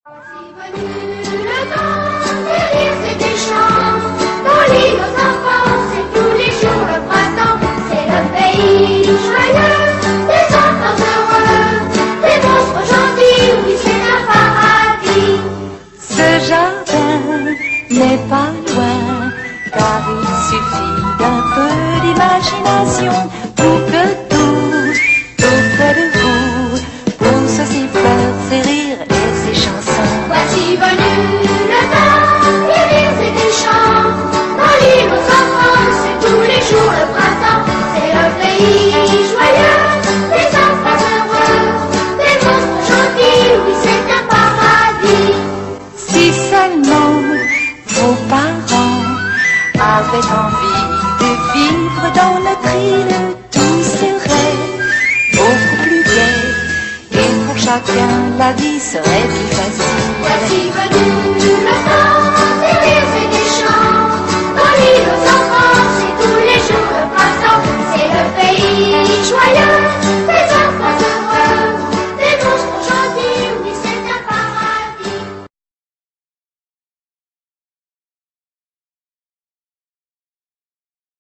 Voici venu le temps des rires et des chants, dans l'île aux enfants, c'est tous les jours le printemps, c'est le pays joyeux, des enfants heureux, des monstres gentils, oui c'est un paradis. Ce jardin n'est pas loin, car il suffit d'un peu d'imagination pour que tout près de vous pousse ses fleurs, ses rires et ses chansons. Voici venu le temps des rires et des chants, dans l'île aux enfants, c'est tous les jours le printemps, c'est le pays joyeux, des enfants heureux, des monstres gentils, oui c'est un paradis. Si seulement vos parents avaient envie de vivre dans notre île, tout serait beaucoup plus gai, et pour chacun la vie serait plus facile.